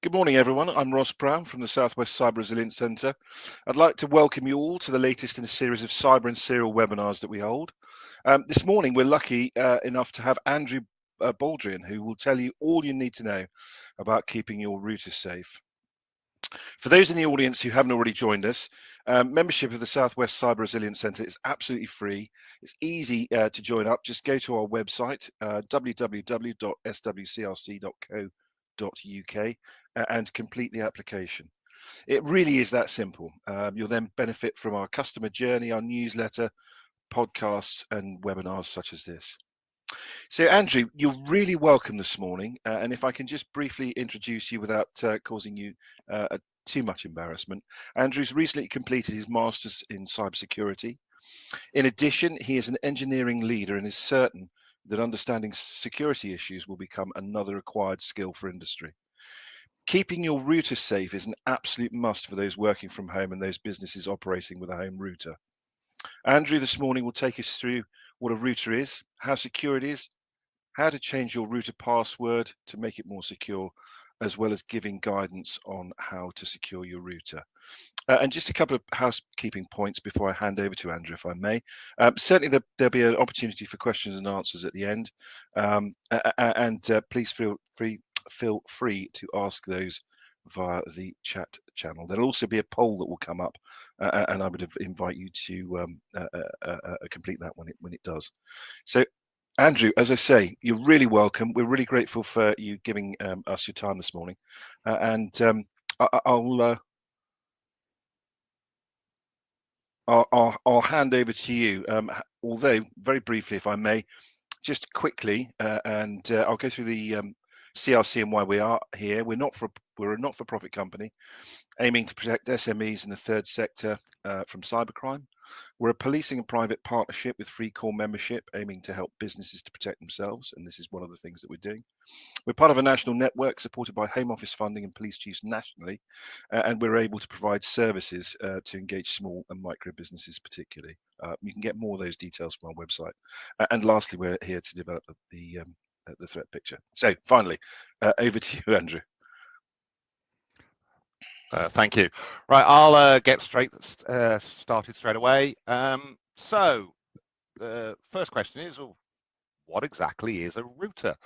Good morning, everyone. I'm Ross Brown from the Southwest Cyber Resilience Centre. I'd like to welcome you all to the latest in a series of cyber and serial webinars that we hold. This morning, we're lucky enough to have Andrew Baldrian, who will tell you all you need to know about keeping your routers safe. For those in the audience who haven't already joined us, membership of the Southwest Cyber Resilience Centre is absolutely free. It's easy to join up. Just go to our website, www.swcrc.co.uk, and complete the application. It really is that simple. You'll then benefit from our customer journey, our newsletter, podcasts, and webinars such as this. So, Andrew, you're really welcome this morning. And if I can just briefly introduce you without causing you too much embarrassment, Andrew's recently completed his master's in cybersecurity. In addition, he is an engineering leader and is certain that understanding security issues will become another required skill for industry. Keeping your router safe is an absolute must for those working from home and those businesses operating with a home router. Andrew this morning will take us through what a router is, how secure it is, how to change your router password to make it more secure, as well as giving guidance on how to secure your router. And just a couple of housekeeping points before I hand over to Andrew, if I may. Certainly, there'll be an opportunity for questions and answers at the end, and please feel free to ask those via the chat channel. There'll also be a poll that will come up, and I would invite you to complete that when it does. So, Andrew, as I say, you're really welcome. We're really grateful for you giving us your time this morning, and I'll hand over to you. Although very briefly, if I may, just quickly, and I'll go through the CRC and why we are here. We're a not-for-profit company aiming to protect SMEs in the third sector from cybercrime. We're a policing and private partnership with free core membership aiming to help businesses to protect themselves, and this is one of the things that we're doing. We're part of a national network supported by Home Office funding and police chiefs nationally, and we're able to provide services to engage small and micro businesses particularly. You can get more of those details from our website. And lastly, we're here to develop the threat picture. So finally, over to you, Andrew. Thank you. Right, I'll get started straight away. So the first question is, what exactly is a router?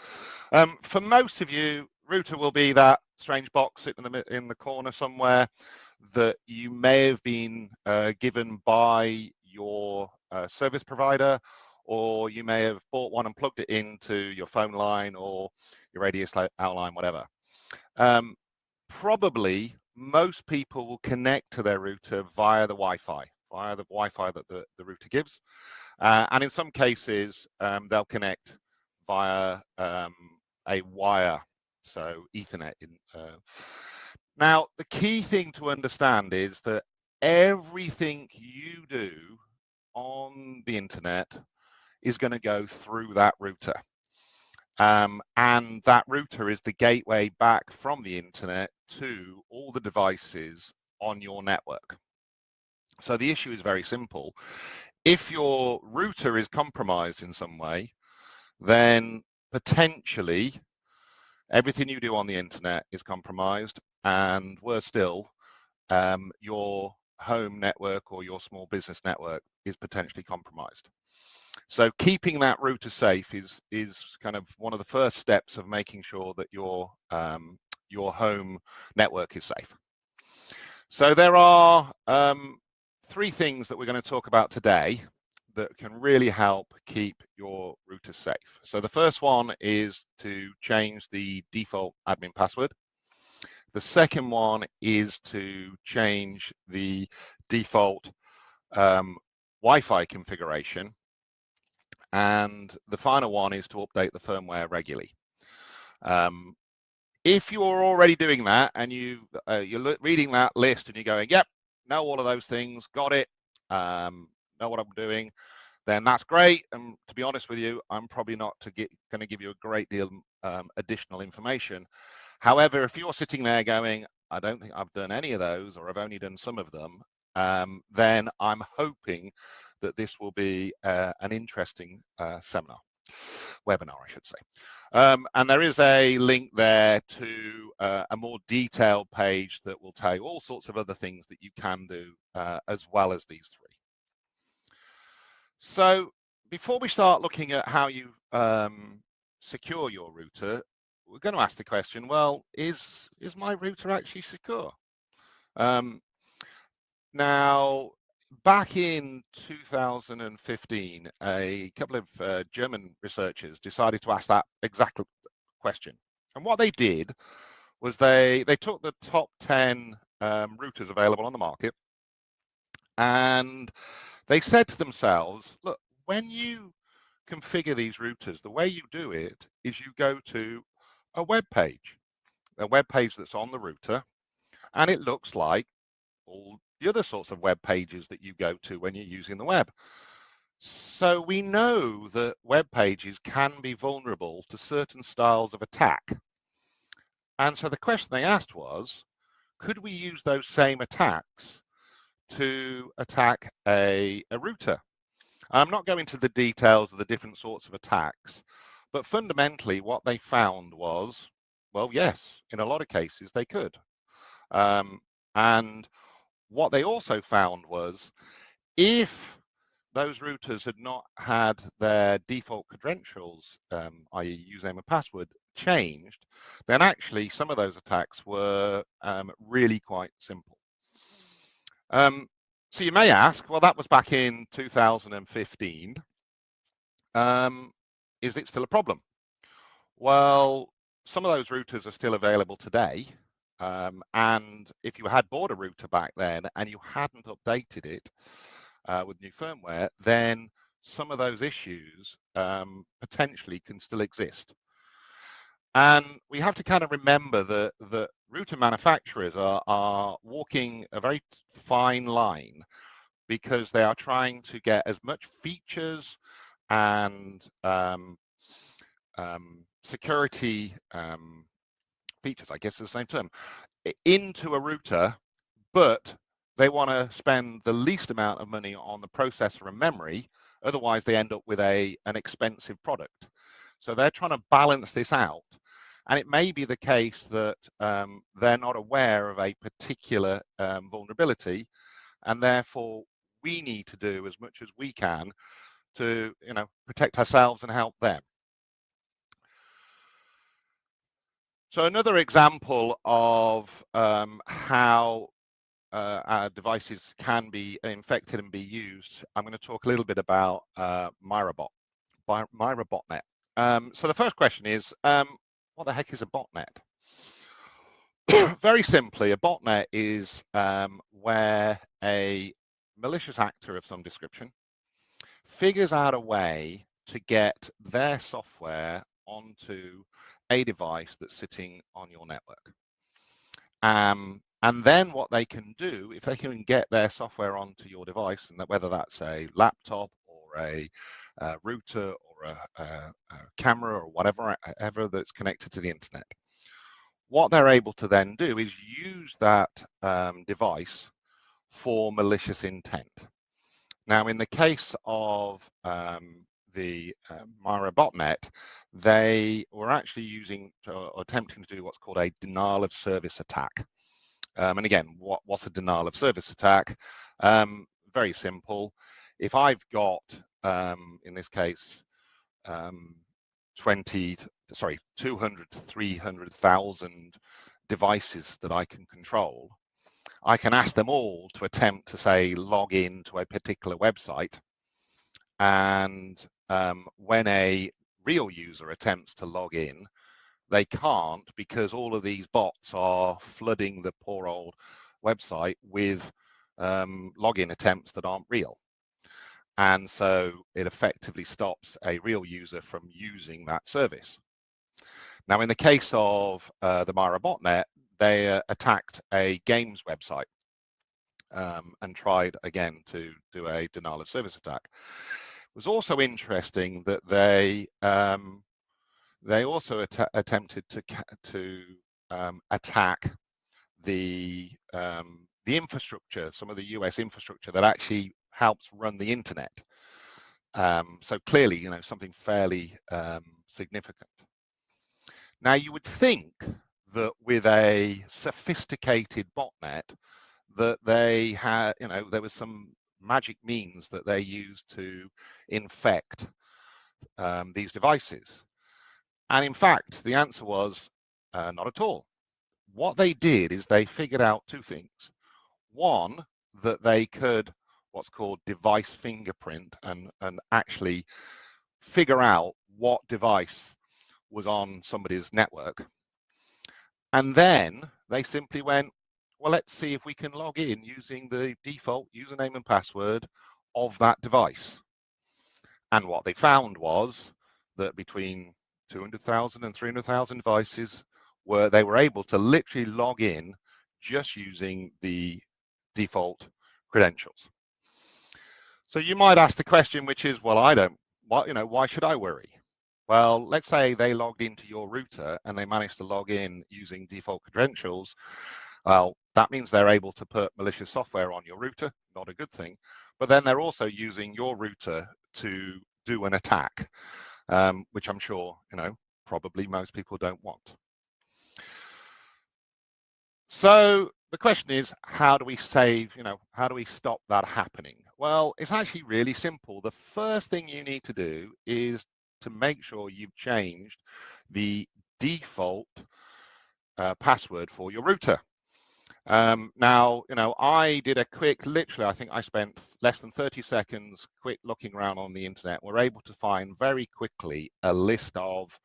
For most of you, router will be that strange box sitting in the corner somewhere that you may have been given by your service provider, or you may have bought one and plugged it into your phone line or your radio outline, whatever. Probably most people will connect to their router via the Wi-Fi that the router gives. And in some cases, they'll connect via a wire, so Ethernet. Now, the key thing to understand is that everything you do on the internet is going to go through that router. And that router is the gateway back from the internet to all the devices on your network. So the issue is very simple. If your router is compromised in some way, then potentially everything you do on the internet is compromised, and worse still, your home network or your small business network is potentially compromised. So keeping that router safe is kind of one of the first steps of making sure that your home network is safe. So there are three things that we're going to talk about today that can really help keep your router safe. So the first one is to change the default admin password. The second one is to change the default Wi-Fi configuration. And the final one is to update the firmware regularly. If you're already doing that and you're reading that list and you're going, yep, know all of those things, got it, know what I'm doing, then that's great. And to be honest with you, I'm probably not going to give you a great deal of additional information. However, if you're sitting there going, I don't think I've done any of those, or I've only done some of them, then I'm hoping that this will be an interesting seminar. webinar, I should say. And there is a link there to a more detailed page that will tell you all sorts of other things that you can do as well as these three. So before we start looking at how you secure your router, we're going to ask the question, well, is my router actually secure? Now, back in 2015, a couple of German researchers decided to ask that exact question. And what they did was they took the top 10 routers available on the market, and they said to themselves, look, when you configure these routers, the way you do it is you go to a web page that's on the router, and it looks like all the other sorts of web pages that you go to when you're using the web. So we know that web pages can be vulnerable to certain styles of attack. And so the question they asked was, could we use those same attacks to attack a router? I'm not going into the details of the different sorts of attacks, but fundamentally what they found was, well, yes, in a lot of cases they could. And what they also found was, if those routers had not had their default credentials, i.e. username and password, changed, then actually some of those attacks were really quite simple. So you may ask, well, that was back in 2015. Is it still a problem? Well, some of those routers are still available today. And if you had bought a router back then and you hadn't updated it with new firmware, then some of those issues potentially can still exist. And we have to kind of remember that router manufacturers are walking a very fine line, because they are trying to get as much features and security features, I guess is the same term, into a router, but they want to spend the least amount of money on the processor and memory. Otherwise, they end up with an expensive product. So they're trying to balance this out. And it may be the case that they're not aware of a particular vulnerability, and therefore we need to do as much as we can to, protect ourselves and help them. So another example of how our devices can be infected and be used, I'm going to talk a little bit about MyraBot, MyraBotnet. So the first question is, what the heck is a botnet? Very simply, a botnet is where a malicious actor of some description figures out a way to get their software onto a device that's sitting on your network. And then what they can do, if they can get their software onto your device, and whether that's a laptop or a router or a camera or whatever that's connected to the internet, what they're able to then do is use that device for malicious intent. Now, in the case of the MyraBotnet, they were actually attempting to do what's called a denial of service attack. And again, what's a denial of service attack? Very simple. If I've got, in this case, 200 to 300,000 devices that I can control, I can ask them all to attempt to, say, log in to a particular website. And when a real user attempts to log in, they can't, because all of these bots are flooding the poor old website with login attempts that aren't real. And so it effectively stops a real user from using that service. Now, in the case of the MyraBotnet, they attacked a games website and tried again to do a denial of service attack. It was also interesting that they also attempted to attack the infrastructure, some of the US infrastructure that actually helps run the internet. So clearly, you know, something fairly significant. Now, you would think that with a sophisticated botnet, that they had, you know, there was some magic means that they used to infect these devices. And in fact, the answer was not at all. What they did is they figured out two things. One, that they could what's called device fingerprint and actually figure out what device was on somebody's network. And then they simply went, well, let's see if we can log in using the default username and password of that device. And what they found was that between 200,000 and 300,000 devices they were able to literally log in just using the default credentials. So you might ask the question, which is, well, why should I worry? Well, let's say they logged into your router and they managed to log in using default credentials. Well, that means they're able to put malicious software on your router, not a good thing. But then they're also using your router to do an attack, which I'm sure, you know, probably most people don't want. So the question is, how do we how do we stop that happening? Well, it's actually really simple. The first thing you need to do is to make sure you've changed the default password for your router. Now, you know, I did a quick, literally, I think I spent less than 30 seconds quick looking around on the internet. We're able to find very quickly a list of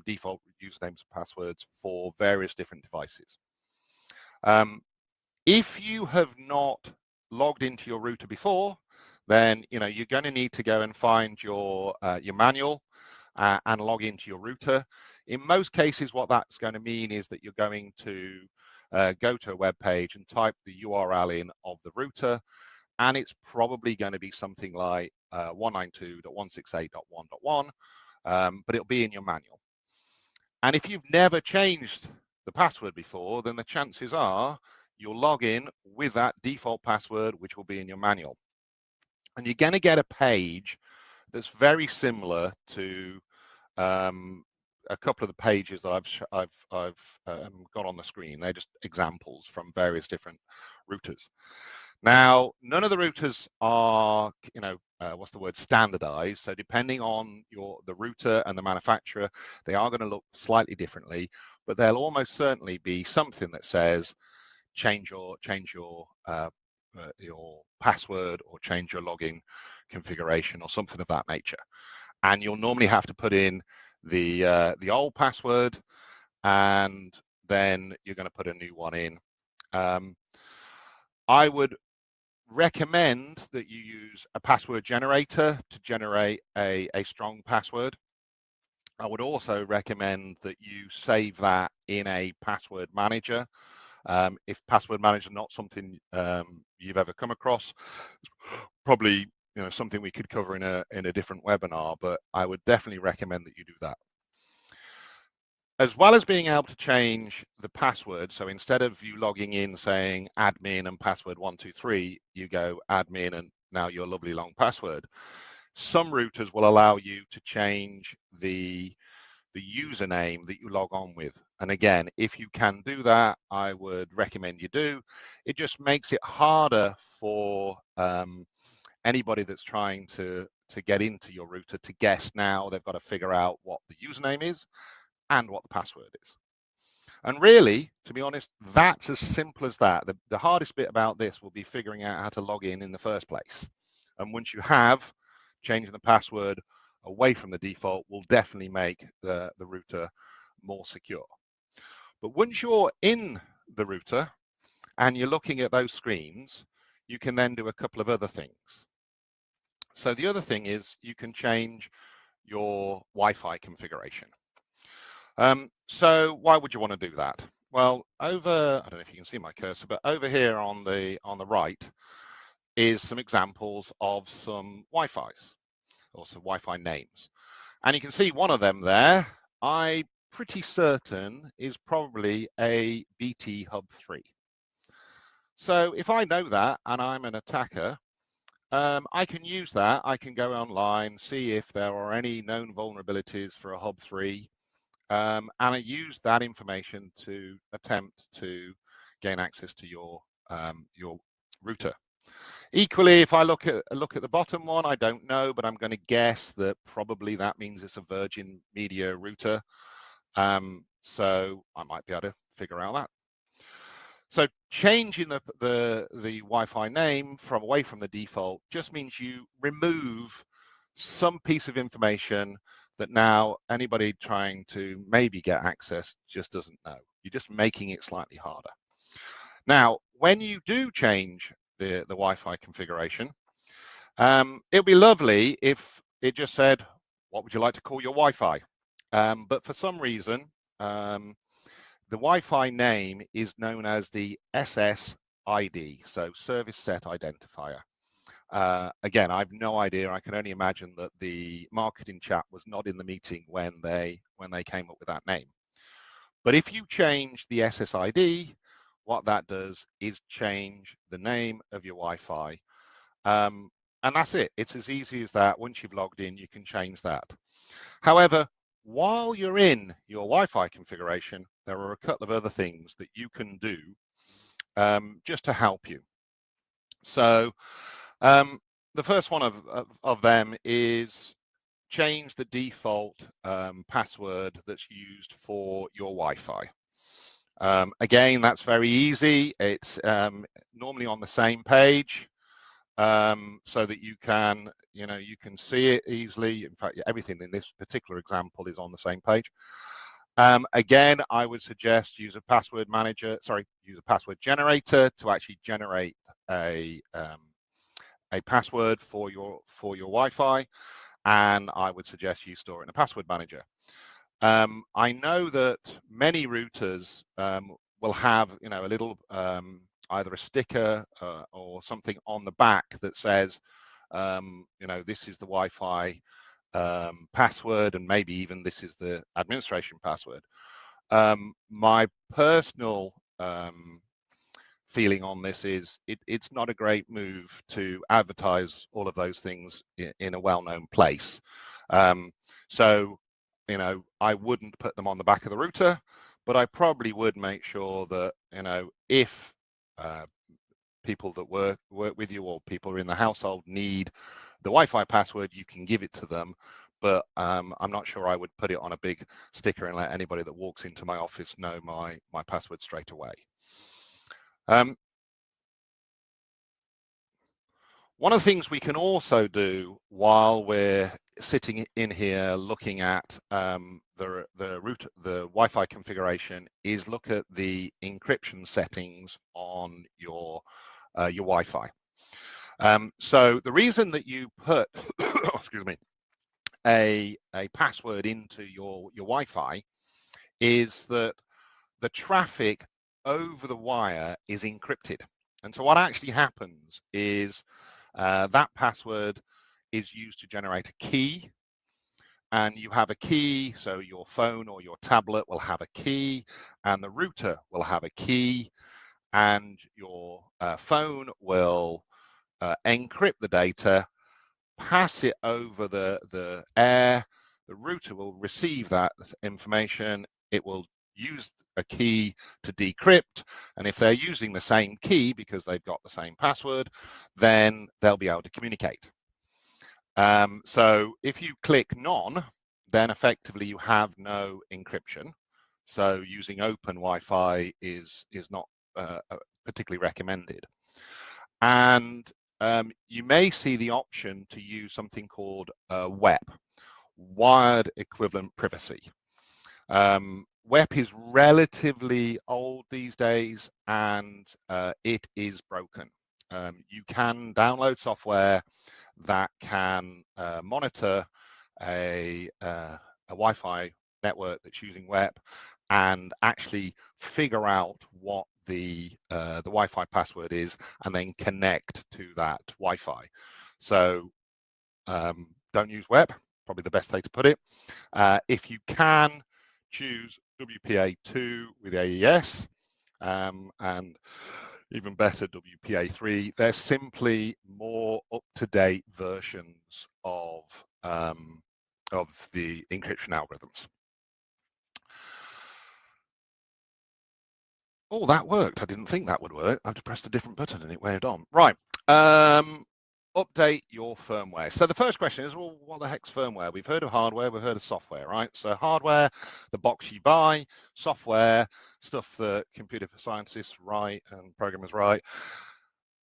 default usernames and passwords for various different devices. If you have not logged into your router before, then you know you're going to need to go and find your manual and log into your router. In most cases, what that's going to mean is that you're going to go to a web page and type the URL in of the router, and it's probably going to be something like 192.168.1.1, but it'll be in your manual. And if you've never changed the password before, then the chances are you'll log in with that default password, which will be in your manual. And you're going to get a page that's very similar to a couple of the pages that I've got on the screen. They're just examples from various different routers. Now, none of the routers are, you know, standardized. So depending on the router and the manufacturer, they are going to look slightly differently, but there'll almost certainly be something that says change your password or change your login configuration or something of that nature. And you'll normally have to put in the old password, and then you're going to put a new one in. I would recommend that you use a password generator to generate a strong password. I would also recommend that you save that in a password manager. If password manager is not something you've ever come across, it's probably something we could cover in a different webinar, but I would definitely recommend that you do that. As well as being able to change the password, so instead of you logging in saying admin and password 123, you go admin and now your lovely long password. Some routers will allow you to change the username that you log on with. And again, if you can do that, I would recommend you do. It just makes it harder for anybody that's trying to get into your router to guess. Now they've got to figure out what the username is and what the password is. And really, to be honest, that's as simple as that. The hardest bit about this will be figuring out how to log in the first place. And once you have, changing the password away from the default will definitely make the router more secure. But once you're in the router and you're looking at those screens, you can then do a couple of other things. So the other thing is you can change your Wi-Fi configuration. So why would you want to do that? Well, I don't know if you can see my cursor, but over here on the right is some examples of some Wi-Fis or some Wi-Fi names. And you can see one of them there, I'm pretty certain is probably a BT Hub 3. So if I know that and I'm an attacker, I can use that. I can go online, see if there are any known vulnerabilities for a Hub 3, and I use that information to attempt to gain access to your router. Equally, if I look at the bottom one, I don't know, but I'm going to guess that probably that means it's a Virgin Media router. So I might be able to figure out that. So changing the Wi-Fi name from away from the default just means you remove some piece of information that now anybody trying to maybe get access just doesn't know. You're just making it slightly harder. Now, when you do change the Wi-Fi configuration, it'll be lovely if it just said, what would you like to call your Wi-Fi? But for some reason, the Wi-Fi name is known as the SSID, so Service Set Identifier. Again, I've no idea. I can only imagine that the marketing chap was not in the meeting when they came up with that name. But if you change the SSID, what that does is change the name of your Wi-Fi. And that's it. It's as easy as that. Once you've logged in, you can change that. However, while you're in your Wi-Fi configuration, there are a couple of other things that you can do just to help you. So the first one of them is change the default password that's used for your Wi-Fi. Again, that's very easy. It's normally on the same page, so that you can see it easily. In fact, everything in this particular example is on the same page. Again, I would suggest use a password generator to actually generate a password for your Wi-Fi, and I would suggest you store it in a password manager. I know that many routers will have a little either a sticker or something on the back that says this is the Wi-Fi password, and maybe even this is the administration password. My personal feeling on this is it's not a great move to advertise all of those things in a well-known place. So I wouldn't put them on the back of the router, but I probably would make sure that if people that work with you or people who are in the household need the Wi-Fi password, you can give it to them. But I'm not sure I would put it on a big sticker and let anybody that walks into my office know my password straight away. One of the things we can also do while we're sitting in here looking at the Wi-Fi configuration is look at the encryption settings on your Wi-Fi. So the reason that you put excuse me, a password into your Wi-Fi is that the traffic over the wire is encrypted. And so what actually happens is that password is used to generate a key, and you have a key, so your phone or your tablet will have a key, and the router will have a key, and your phone will encrypt the data, pass it over the air, the router will receive that information, it will use a key to decrypt, and if they're using the same key because they've got the same password, then they'll be able to communicate. So if you click none, then effectively you have no encryption. So using open Wi-Fi is not particularly recommended. And you may see the option to use something called WEP, Wired Equivalent Privacy. WEP is relatively old these days, and it is broken. You can download software that can monitor a Wi-Fi network that's using WEP and actually figure out what the Wi-Fi password is and then connect to that Wi-Fi. So don't use WEP, probably the best way to put it. If you can, choose WPA2 with AES, and even better, WPA3. They're simply more up-to-date versions of the encryption algorithms. Oh, that worked. I didn't think that would work. I just pressed a different button and it waved on. Right. Update your firmware. So the first question is, well, what the heck's firmware? We've heard of hardware, we've heard of software, right? So hardware, the box you buy, software, stuff that computer scientists write and programmers write.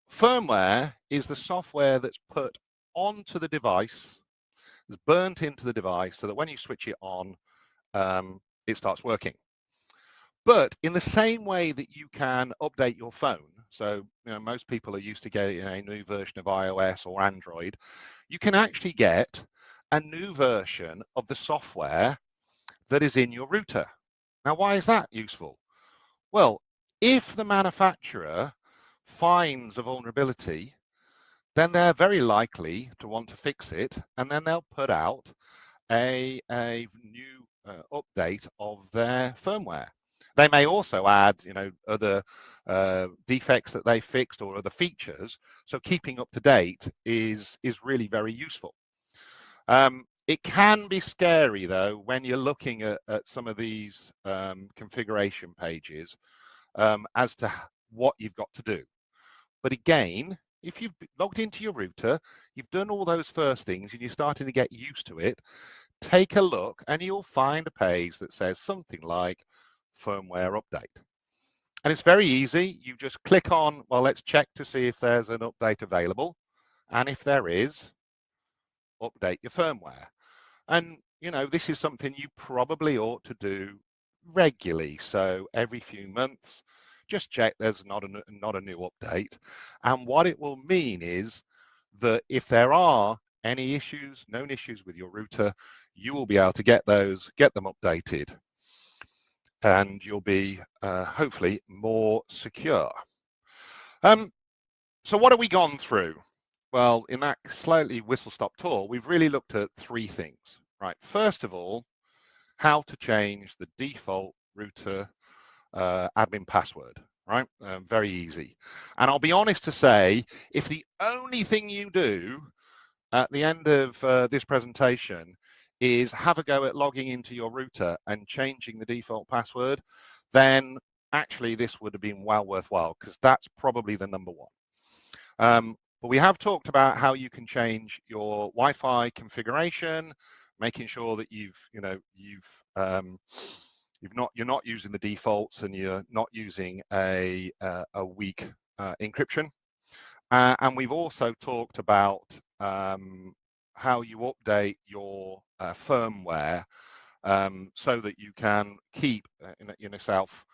Firmware is the software that's put onto the device, is burnt into the device so that when you switch it on, it starts working. But in the same way that you can update your phone, so most people are used to getting a new version of iOS or Android, you can actually get a new version of the software that is in your router. Now, why is that useful? Well, if the manufacturer finds a vulnerability, then they're very likely to want to fix it, and then they'll put out a new update of their firmware. They may also add, other defects that they fixed or other features. So keeping up to date is really very useful. It can be scary though when you're looking at some of these configuration pages as to what you've got to do. But again, if you've logged into your router, you've done all those first things and you're starting to get used to it, take a look and you'll find a page that says something like firmware update. And it's very easy. You just click on, well, let's check to see if there's an update available. And if there is, update your firmware. And, this is something you probably ought to do regularly. So every few months, just check there's not a new update. And what it will mean is that if there are any issues, known issues with your router, you will be able to get them updated. And you'll be hopefully more secure. So what have we gone through? Well, in that slightly whistle-stop tour, we've really looked at three things, right? First of all, how to change the default router admin password, right? Very easy. And I'll be honest to say, if the only thing you do at the end of this presentation is have a go at logging into your router and changing the default password, then actually this would have been well worthwhile, because that's probably the number one. But we have talked about how you can change your Wi-Fi configuration, making sure that you're not using the defaults and you're not using a weak encryption. And we've also talked about how you update your firmware so that you can keep yourself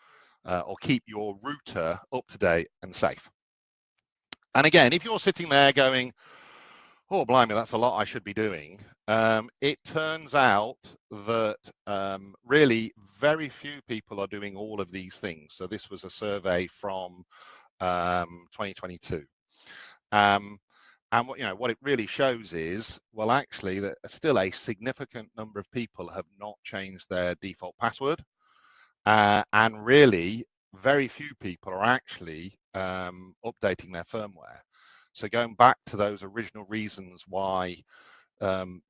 or keep your router up to date and safe. And again, if you're sitting there going, oh, blimey, that's a lot I should be doing, it turns out that really very few people are doing all of these things. So this was a survey from 2022. And what it really shows is, well, actually, that still a significant number of people have not changed their default password. And really, very few people are actually updating their firmware. So going back to those original reasons why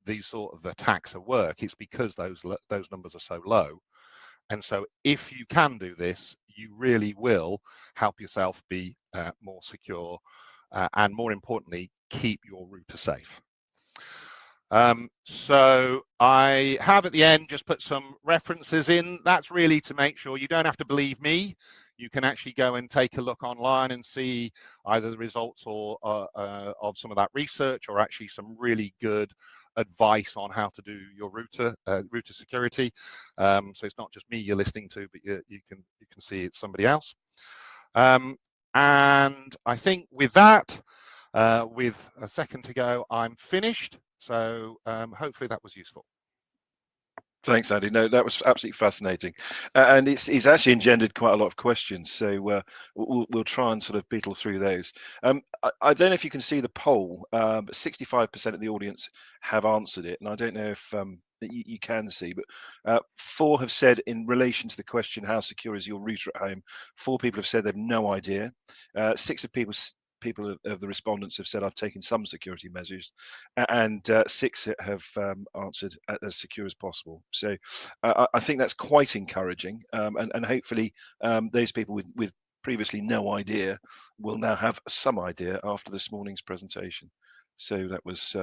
these sort of attacks work, it's because those numbers are so low. And so if you can do this, you really will help yourself be more secure and, more importantly, keep your router safe. So I have at the end just put some references in. That's really to make sure you don't have to believe me. You can actually go and take a look online and see either the results or of some of that research, or actually some really good advice on how to do your router security. So it's not just me you're listening to, but you can see it's somebody else. And I think with that, with a second to go, I'm finished. So hopefully that was useful. Thanks, Andy. No, that was absolutely fascinating, and it's actually engendered quite a lot of questions. So we'll try and sort of beetle through those. I don't know if you can see the poll, but 65% of the audience have answered it, and I don't know if that you can see, but 4 have said in relation to the question, how secure is your router at home? 4 people have said they've no idea. 6 of people of the respondents have said I've taken some security measures, and 6 have answered as secure as possible. So I think that's quite encouraging, and hopefully those people with previously no idea will now have some idea after this morning's presentation. So that was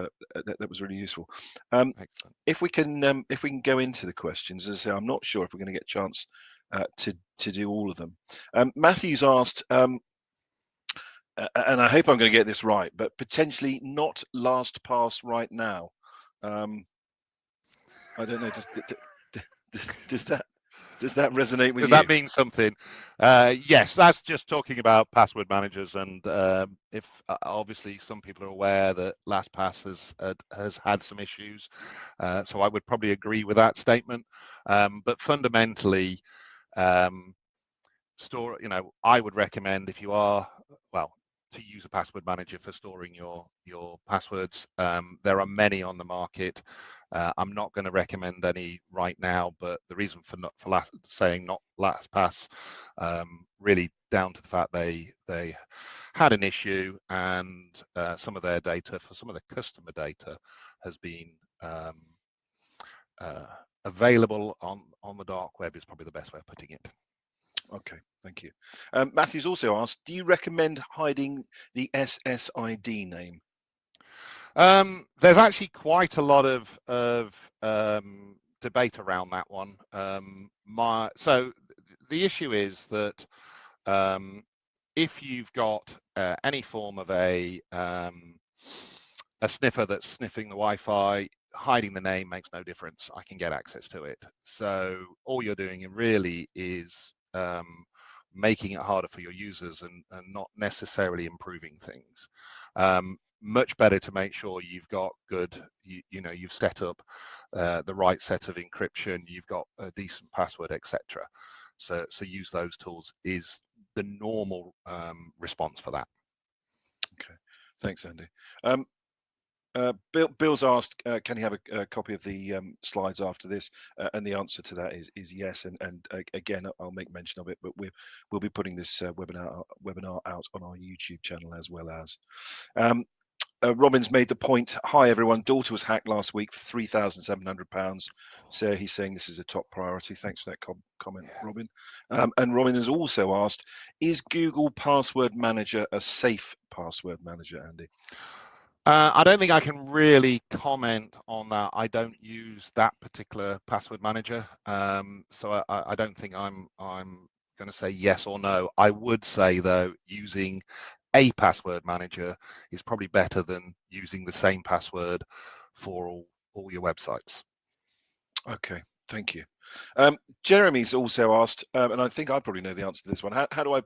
really useful. Excellent. If we can go into the questions, as I say, I'm not sure if we're going to get a chance to do all of them. Matthew's asked, and I hope I'm going to get this right, but potentially not LastPass right now. I don't know. Does that resonate with Does you? that mean something? Yes, that's just talking about password managers, and if obviously some people are aware that LastPass has had some issues, so I would probably agree with that statement. But fundamentally, I would recommend, if you are, well, to use a password manager for storing your passwords. There are many on the market. I'm not going to recommend any right now, but the reason for saying not LastPass, really down to the fact they had an issue, and some of their data, for some of the customer data, has been available on the dark web, is probably the best way of putting it. Okay, thank you. Matthew's also asked, do you recommend hiding the SSID name? There's actually quite a lot of debate around that one. So the issue is that if you've got any form of a sniffer that's sniffing the Wi-Fi, hiding the name makes no difference. I can get access to it. So all you're doing really is making it harder for your users and not necessarily improving things. Much better to make sure you've got good, you've set up the right set of encryption, you've got a decent password, etc. So use those tools is the normal response for that. Okay, thanks, Andy. Bill's asked, can he have a copy of the slides after this? And the answer to that is yes. And again, I'll make mention of it, but we'll be putting this webinar out on our YouTube channel as well as. Robin's made the point. Hi everyone, daughter was hacked last week for £3,700. So he's saying this is a top priority. Thanks for that comment, Robin. And Robin has also asked, is Google Password Manager a safe password manager, Andy? I don't think I can really comment on that. I don't use that particular password manager, so I don't think I'm going to say yes or no. I would say though, using a password manager is probably better than using the same password for all your websites. Okay, thank you. Jeremy's also asked, and I think I probably know the answer to this one. How do I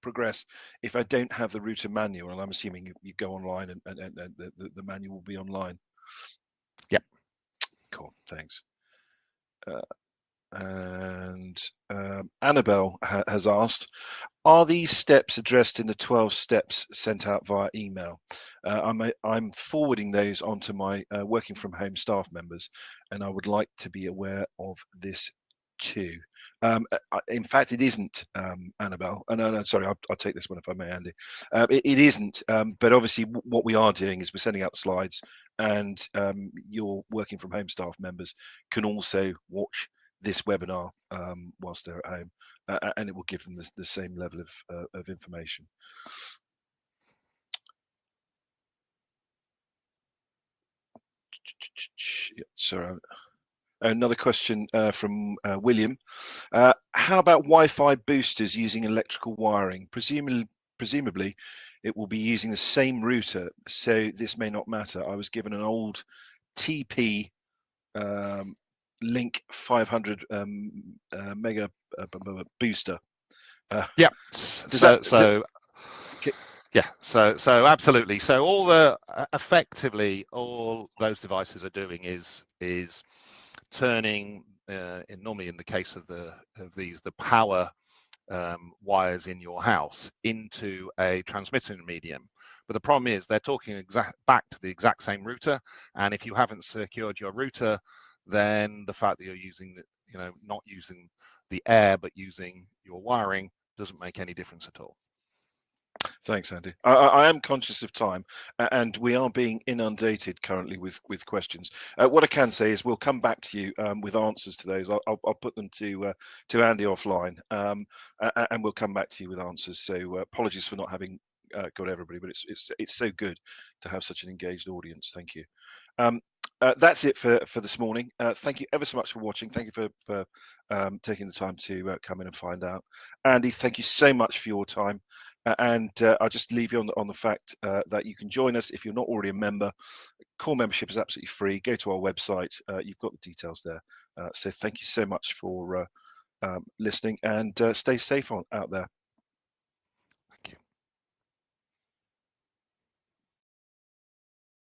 progress if I don't have the router manual? And I'm assuming you go online and the manual will be online. Yeah. Cool, thanks. And Annabelle has asked, are these steps addressed in the 12 steps sent out via email? I'm forwarding those onto my working from home staff members, and I would like to be aware of this too. In fact, it isn't, Annabelle. No, sorry, I'll take this one if I may, Andy. It isn't, but obviously what we are doing is we're sending out the slides, and your working from home staff members can also watch this webinar whilst they're at home, and it will give them the same level of information. Sorry, another question from William. How about Wi-Fi boosters using electrical wiring? Presumably, it will be using the same router, so this may not matter. I was given an old TP Link 500 mega booster. Yeah. So yeah, so absolutely. So effectively all those devices are doing is turning normally in the case of these the power wires in your house into a transmitting medium. But the problem is they're talking back to the exact same router, and if you haven't secured your router, then the fact that you're using not using the air but using your wiring doesn't make any difference at all. Thanks, Andy. I am conscious of time, and we are being inundated currently with questions. What I can say is we'll come back to you with answers to those. I'll put them to Andy offline, and we'll come back to you with answers. So apologies for not having got everybody, but it's so good to have such an engaged audience. Thank you. That's it for this morning. Thank you ever so much for watching. Thank you for taking the time to come in and find out. Andy, thank you so much for your time. And I'll just leave you on the fact that you can join us if you're not already a member. Core membership is absolutely free. Go to our website. You've got the details there. So thank you so much for listening, and stay safe out there.